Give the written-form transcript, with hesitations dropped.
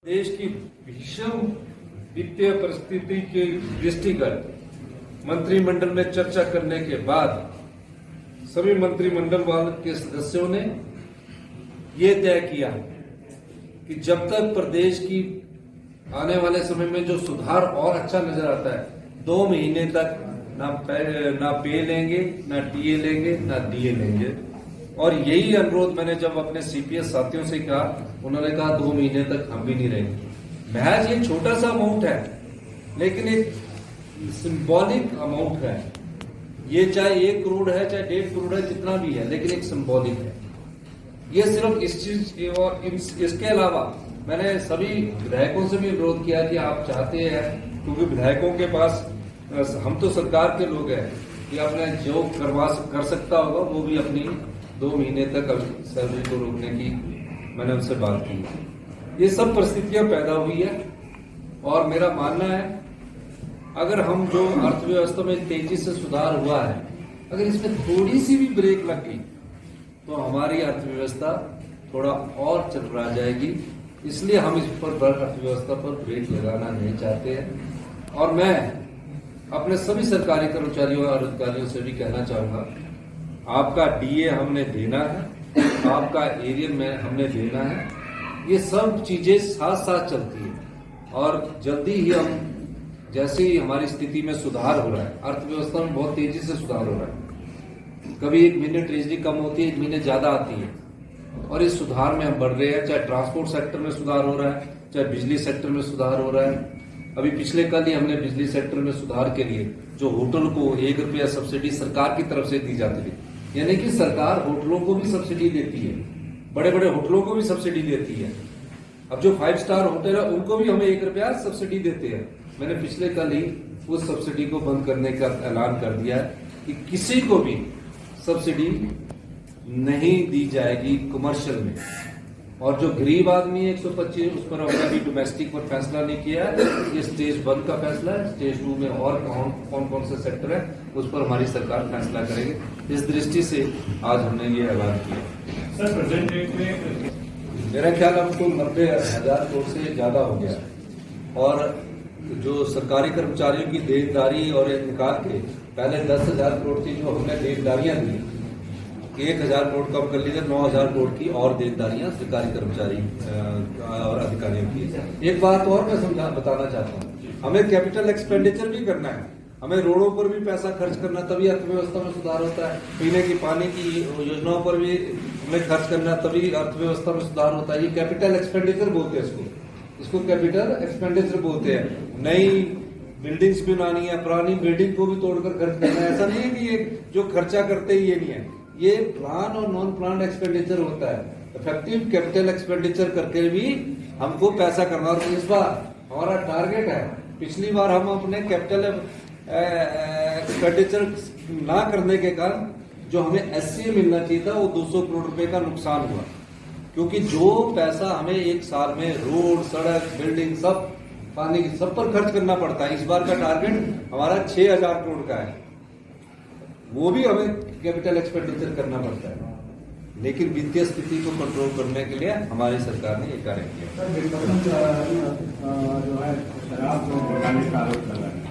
देश की भीषण वित्तीय परिस्थिति के दृष्टिगत मंत्रिमंडल में चर्चा करने के बाद सभी मंत्रिमंडल वाले के सदस्यों ने ये तय किया कि जब तक प्रदेश की आने वाले समय में जो सुधार और अच्छा नजर आता है, 2 महीने तक ना पे लेंगे, ना टीए लेंगे, ना डीए लेंगे। और यही अनुरोध मैंने जब अपने सीपीएस साथियों से कहा, उन्होंने कहा 2 महीने तक हम भी नहीं रहेंगे। महज ये छोटा सा अमाउंट है, लेकिन एक सिंबॉलिक अमाउंट है। ये चाहे 1 करोड़ है, चाहे 1.5 करोड़ है, जितना भी है, लेकिन एक सिंबॉलिक है। ये सिर्फ इस चीज और इसके अलावा मैंने सभी विधायकों से भी अनुरोध किया कि आप चाहते हैं, क्योंकि विधायकों के पास, हम तो सरकार के लोग हैं, कि अपने जो कर सकता होगा वो भी अपनी 2 महीने तक सैलरी को रोकने की मैंने उनसे बात की। ये सब परिस्थितियां पैदा हुई है और मेरा मानना है, अगर हम जो अर्थव्यवस्था में तेजी से सुधार हुआ है, अगर इसमें थोड़ी सी भी ब्रेक लग गई तो हमारी अर्थव्यवस्था थोड़ा और चरमरा जाएगी। इसलिए हम इस पर अर्थव्यवस्था पर ब्रेक लगाना नहीं चाहते हैं। और मैं अपने सभी सरकारी कर्मचारियों और अधिकारियों से भी कहना चाहूंगा, आपका डीए हमने देना है, आपका एरियर में हमने देना है। ये सब चीजें साथ साथ चलती है और जल्दी ही हम, जैसे ही हमारी स्थिति में सुधार हो रहा है, अर्थव्यवस्था में बहुत तेजी से सुधार हो रहा है, कभी 1 महीने ट्रेजरी कम होती है, 1 महीने ज्यादा आती है, और इस सुधार में हम बढ़ रहे हैं। चाहे ट्रांसपोर्ट सेक्टर में सुधार हो रहा है, चाहे बिजली सेक्टर में सुधार हो रहा है। अभी पिछले कल ही हमने बिजली सेक्टर में सुधार के लिए जो होटल को 1 रुपया सब्सिडी सरकार की तरफ से दी जाती है, यानी कि सरकार होटलों को भी सब्सिडी देती है, बड़े बड़े होटलों को भी सब्सिडी देती है। अब जो 5 स्टार होटल है उनको भी हमें 1 रुपया सब्सिडी देते हैं। मैंने पिछले कल ही उस सब्सिडी को बंद करने का ऐलान कर दिया है कि किसी को भी सब्सिडी नहीं दी जाएगी कमर्शियल में। और जो गरीब आदमी है 125, उस पर हमने अभी डोमेस्टिक पर फैसला नहीं किया है, ये स्टेज 1 का फैसला है। स्टेज 2 में और कौन कौन से सेक्टर है उस पर हमारी सरकार फैसला करेगी। इस दृष्टि से आज हमने ये ऐलान किया। सर, प्रेजेंट डेट में मेरा ख्याल अब तो 90,000 करोड़ से ज्यादा हो गया। और जो सरकारी कर्मचारियों की देनदारी और निकाल के पहले 10,000 करोड़ थी, जो हमने देनदारियां दी, 1,000 करोड़ कम कर लीजिए, 9,000 करोड़ की और देनदारियां सरकारी कर्मचारी और अधिकारियों की। एक बात और मैं बताना चाहता हूँ, हमें कैपिटल एक्सपेंडिचर भी करना है, हमें रोडों पर भी पैसा खर्च करना, तभी अर्थव्यवस्था में सुधार होता है। पीने की पानी की योजनाओं पर भी हमें खर्च करना, तभी अर्थव्यवस्था में सुधार होता है। ये कैपिटल एक्सपेंडिचर बोलते हैं इसको कैपिटल एक्सपेंडिचर बोलते हैं। नई बिल्डिंग्स भी बनानी है, पुरानी बिल्डिंग को भी तोड़कर खर्च करना है। ऐसा नहीं है कि ये जो खर्चा करते ही ये नहीं है, ये प्लान और नॉन प्लान एक्सपेंडिचर होता है। इफेक्टिव कैपिटल एक्सपेंडिचर करके भी हमको पैसा करना। और इस बार हमारा टारगेट है, पिछली बार हम अपने कैपिटल एक्सपेंडिचर ना करने के कारण जो हमें एससीए मिलना चाहिए था, वो 200 करोड़ रुपए का नुकसान हुआ। क्योंकि जो पैसा हमें एक साल में रोड, सड़क, बिल्डिंग, सब पानी, सब पर खर्च करना पड़ता है। इस बार का टारगेट हमारा 6,000 करोड़ का है, वो भी हमें कैपिटल एक्सपेंडिचर करना पड़ता है। लेकिन वित्तीय स्थिति को कंट्रोल करने के लिए हमारी सरकार ने ये कार्य किया। जो है शराब को बढ़ाने का आरोप लगा है।